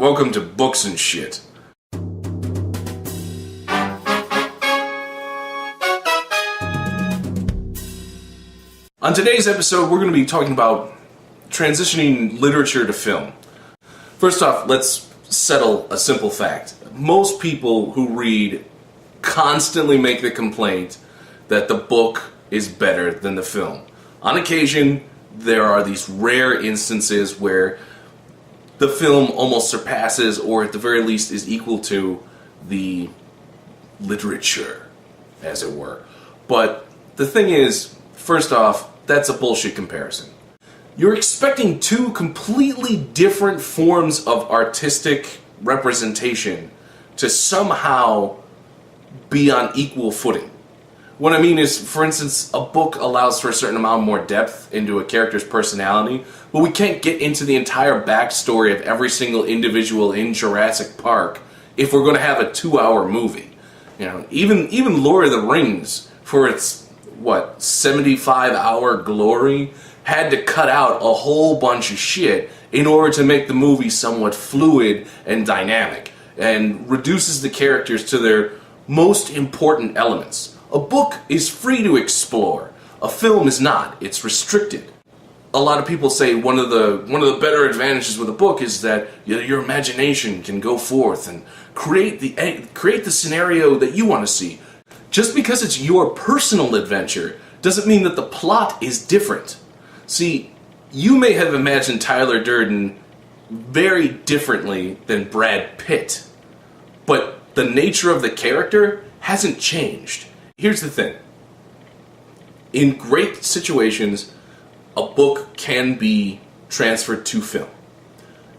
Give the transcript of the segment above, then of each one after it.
Welcome to Books and Shit. On today's episode, we're going to be talking about transitioning literature to film. First off, let's settle a simple fact. Most people who read constantly make the complaint that the book is better than the film. On occasion, there are these rare instances where the film almost surpasses, or at the very least is equal to, the literature, as it were. But the thing is, first off, that's a bullshit comparison. You're expecting two completely different forms of artistic representation to somehow be on equal footing. What I mean is, for instance, a book allows for a certain amount more depth into a character's personality, but we can't get into the entire backstory of every single individual in Jurassic Park if we're going to have a 2-hour movie. You know, even Lord of the Rings, for its 75-hour glory, had to cut out a whole bunch of shit in order to make the movie somewhat fluid and dynamic, and reduces the characters to their most important elements. A book is free to explore. A film is not. It's restricted. A lot of people say one of the better advantages with a book is that your imagination can go forth and create the scenario that you want to see. Just because it's your personal adventure doesn't mean that the plot is different. See, you may have imagined Tyler Durden very differently than Brad Pitt, but the nature of the character hasn't changed. Here's the thing. In great situations, a book can be transferred to film.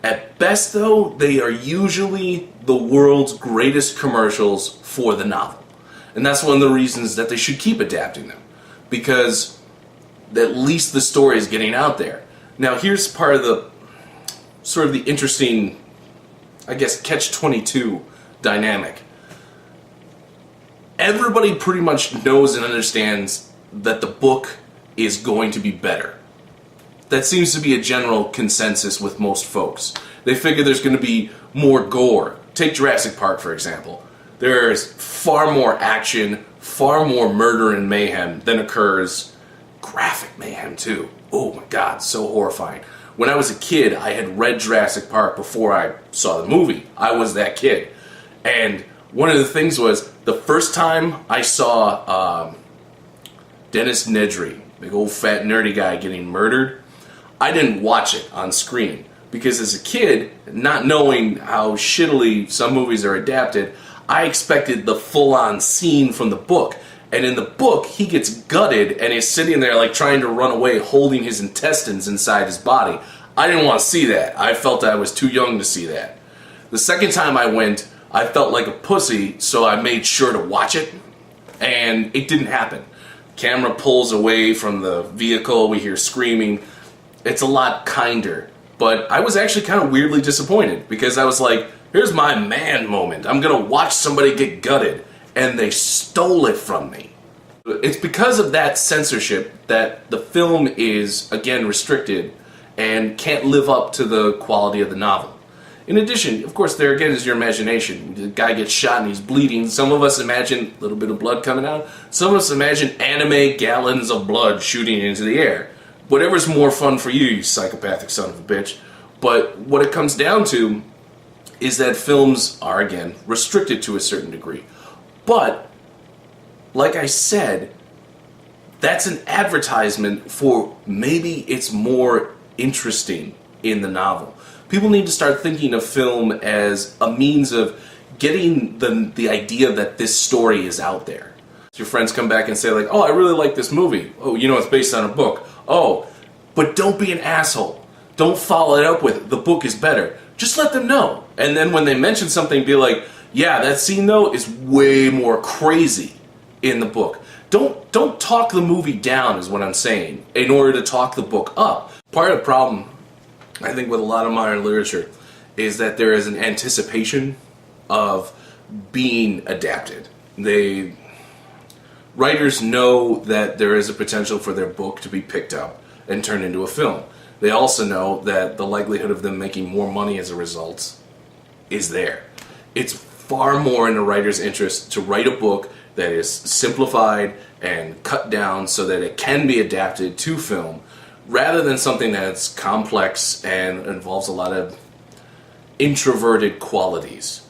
At best, though, they are usually the world's greatest commercials for the novel. And that's one of the reasons that they should keep adapting them, because at least the story is getting out there. Now, here's part of the sort of the interesting, I guess, catch-22 dynamic. Everybody pretty much knows and understands that the book is going to be better. That seems to be a general consensus with most folks. They figure there's going to be more gore. Take Jurassic Park, for example. There's far more action, far more murder and mayhem than occurs. Graphic mayhem, too. Oh my god, so horrifying. When I was a kid, I had read Jurassic Park before I saw the movie. I was that kid. And one of the things was, the first time I saw Dennis Nedry, big old fat nerdy guy, getting murdered, I didn't watch it on screen. Because as a kid, not knowing how shittily some movies are adapted, I expected the full-on scene from the book. And in the book, he gets gutted and is sitting there like trying to run away, holding his intestines inside his body. I didn't want to see that. I felt I was too young to see that. The second time I went, I felt like a pussy, so I made sure to watch it, and it didn't happen. Camera pulls away from the vehicle, we hear screaming. It's a lot kinder, but I was actually kind of weirdly disappointed, because I was like, here's my man moment. I'm gonna watch somebody get gutted, and they stole it from me. It's because of that censorship that the film is, again, restricted and can't live up to the quality of the novel. In addition, of course, there again is your imagination. The guy gets shot and he's bleeding. Some of us imagine a little bit of blood coming out. Some of us imagine anime gallons of blood shooting into the air. Whatever's more fun for you, you psychopathic son of a bitch. But what it comes down to is that films are, again, restricted to a certain degree. But, like I said, that's an advertisement for maybe it's more interesting in the novel. People need to start thinking of film as a means of getting the idea that this story is out there. Your friends come back and say like, oh, I really like this movie. Oh, you know, it's based on a book. Oh, but don't be an asshole. Don't follow it up with, the book is better. Just let them know. And then when they mention something, be like, yeah, that scene though is way more crazy in the book. Don't talk the movie down is what I'm saying, in order to talk the book up. Part of the problem, I think, with a lot of modern literature is that there is an anticipation of being adapted. Writers know that there is a potential for their book to be picked up and turned into a film. They also know that the likelihood of them making more money as a result is there. It's far more in the writer's interest to write a book that is simplified and cut down so that it can be adapted to film, rather than something that's complex and involves a lot of introverted qualities.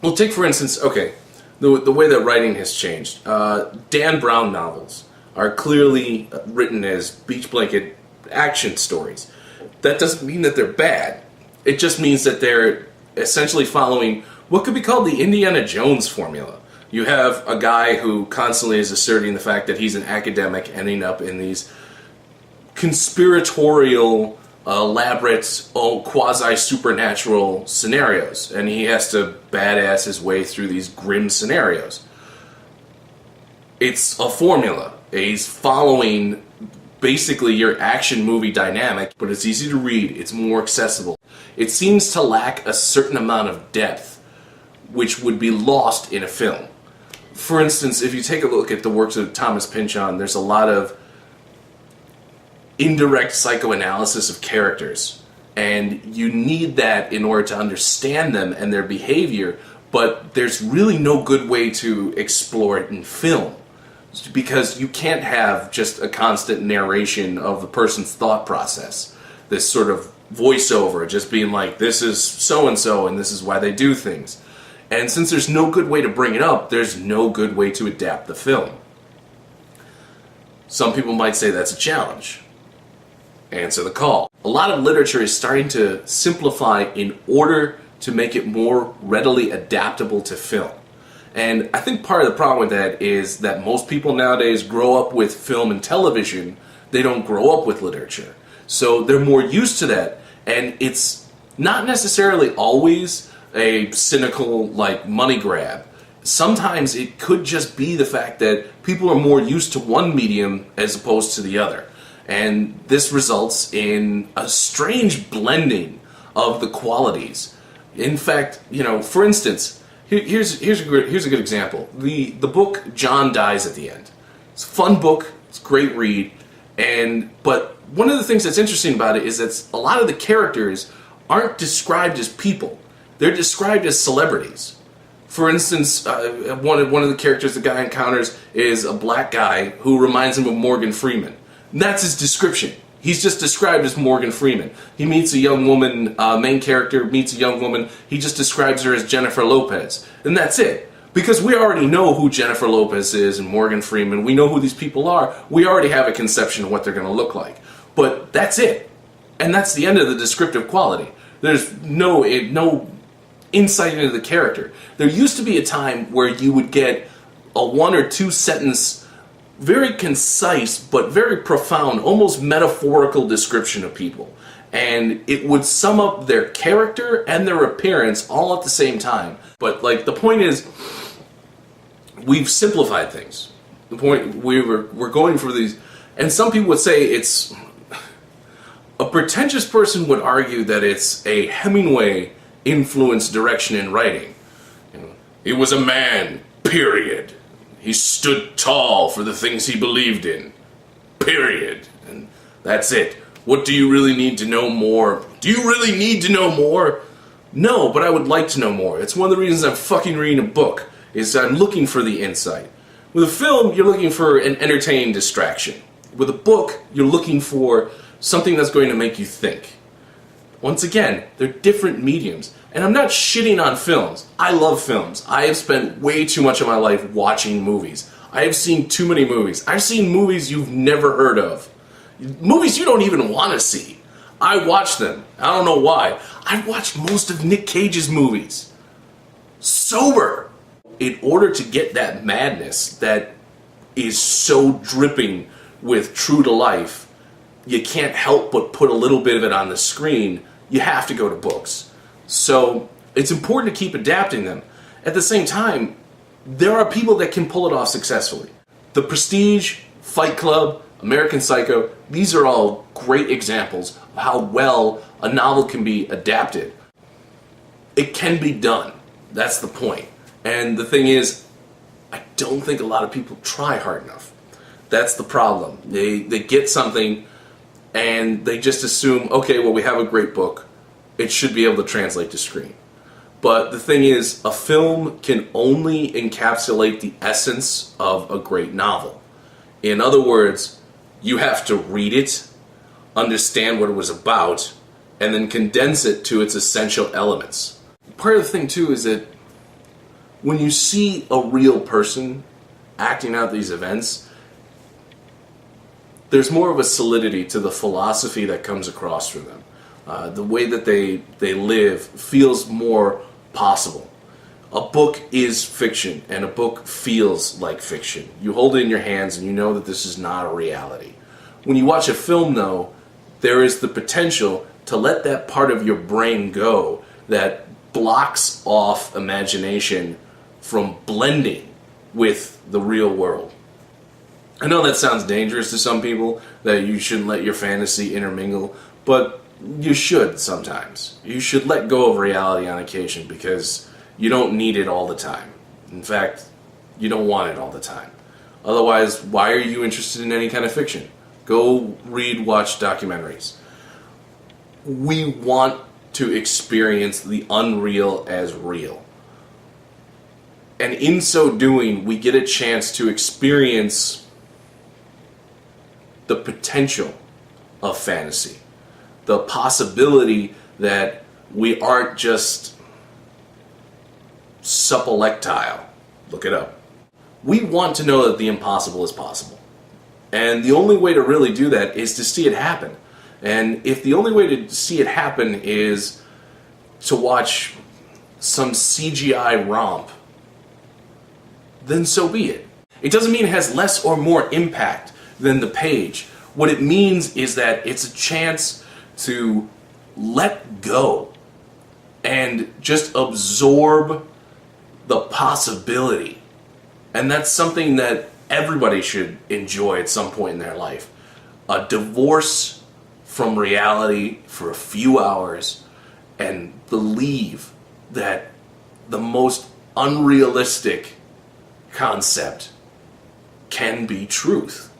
Well, take for instance, okay, the way that writing has changed. Dan Brown novels are clearly written as beach blanket action stories. That doesn't mean that they're bad. It just means that they're essentially following what could be called the Indiana Jones formula. You have a guy who constantly is asserting the fact that he's an academic, ending up in these conspiratorial, elaborate, quasi-supernatural scenarios, and he has to badass his way through these grim scenarios. It's a formula. He's following basically your action movie dynamic, but it's easy to read, it's more accessible. It seems to lack a certain amount of depth, which would be lost in a film. For instance, if you take a look at the works of Thomas Pynchon, there's a lot of indirect psychoanalysis of characters, and you need that in order to understand them and their behavior, but there's really no good way to explore it in film, because you can't have just a constant narration of the person's thought process, this sort of voiceover just being like, this is so-and-so and this is why they do things. And since there's no good way to bring it up, there's no good way to adapt the film. Some people might say that's a challenge. Answer the call. A lot of literature is starting to simplify in order to make it more readily adaptable to film. And I think part of the problem with that is that most people nowadays grow up with film and television. They don't grow up with literature. So they're more used to that. And it's not necessarily always a cynical, like, money grab. Sometimes it could just be the fact that people are more used to one medium as opposed to the other. And this results in a strange blending of the qualities. In fact, you know, for instance, here's a good example. The book John Dies at the End. It's a fun book. It's a great read. But one of the things that's interesting about it is that a lot of the characters aren't described as people. They're described as celebrities. For instance, one of the characters the guy encounters is a black guy who reminds him of Morgan Freeman. That's his description. He's just described as Morgan Freeman. He meets a young woman, main character meets a young woman, he just describes her as Jennifer Lopez. And that's it. Because we already know who Jennifer Lopez is and Morgan Freeman, we know who these people are, we already have a conception of what they're going to look like. But that's it. And that's the end of the descriptive quality. There's no insight into the character. There used to be a time where you would get a 1 or 2 sentence, very concise but very profound, almost metaphorical description of people. And it would sum up their character and their appearance all at the same time. But like, the point is, we've simplified things. The point, we're going for these, and some people would say it's, a pretentious person would argue that it's a Hemingway influenced direction in writing. You know, he was a man, period. He stood tall for the things he believed in, period. And that's it. What do you really need to know more? Do you really need to know more? No, but I would like to know more. It's one of the reasons I'm fucking reading a book, is I'm looking for the insight. With a film, you're looking for an entertaining distraction. With a book, you're looking for something that's going to make you think. Once again, they're different mediums. And I'm not shitting on films. I love films. I have spent way too much of my life watching movies. I have seen too many movies. I've seen movies you've never heard of. Movies you don't even want to see. I watch them. I don't know why. I've watched most of Nick Cage's movies. Sober. In order to get that madness that is so dripping with true to life, you can't help but put a little bit of it on the screen. You have to go to books. So it's important to keep adapting them. At the same time, there are people that can pull it off successfully. The Prestige, Fight Club, American Psycho, these are all great examples of how well a novel can be adapted. It can be done. That's the point. And the thing is, I don't think a lot of people try hard enough. That's the problem. They get something and they just assume, okay, well, we have a great book. It should be able to translate to screen. But the thing is, a film can only encapsulate the essence of a great novel. In other words, you have to read it, understand what it was about, and then condense it to its essential elements. Part of the thing too is that when you see a real person acting out these events, there's more of a solidity to the philosophy that comes across from them. The way that they live feels more possible. A book is fiction, and a book feels like fiction. You hold it in your hands and you know that this is not a reality. When you watch a film, though, there is the potential to let that part of your brain go that blocks off imagination from blending with the real world. I know that sounds dangerous to some people, that you shouldn't let your fantasy intermingle, but you should sometimes. You should let go of reality on occasion, because you don't need it all the time. In fact, you don't want it all the time. Otherwise, why are you interested in any kind of fiction? Go read, watch documentaries. We want to experience the unreal as real. And in so doing, we get a chance to experience the potential of fantasy. The possibility that we aren't just suppelectile. Look it up. We want to know that the impossible is possible. And the only way to really do that is to see it happen. And if the only way to see it happen is to watch some CGI romp, then so be it. It doesn't mean it has less or more impact than the page. What it means is that it's a chance to let go and just absorb the possibility. And that's something that everybody should enjoy at some point in their life. A divorce from reality for a few hours and believe that the most unrealistic concept can be truth.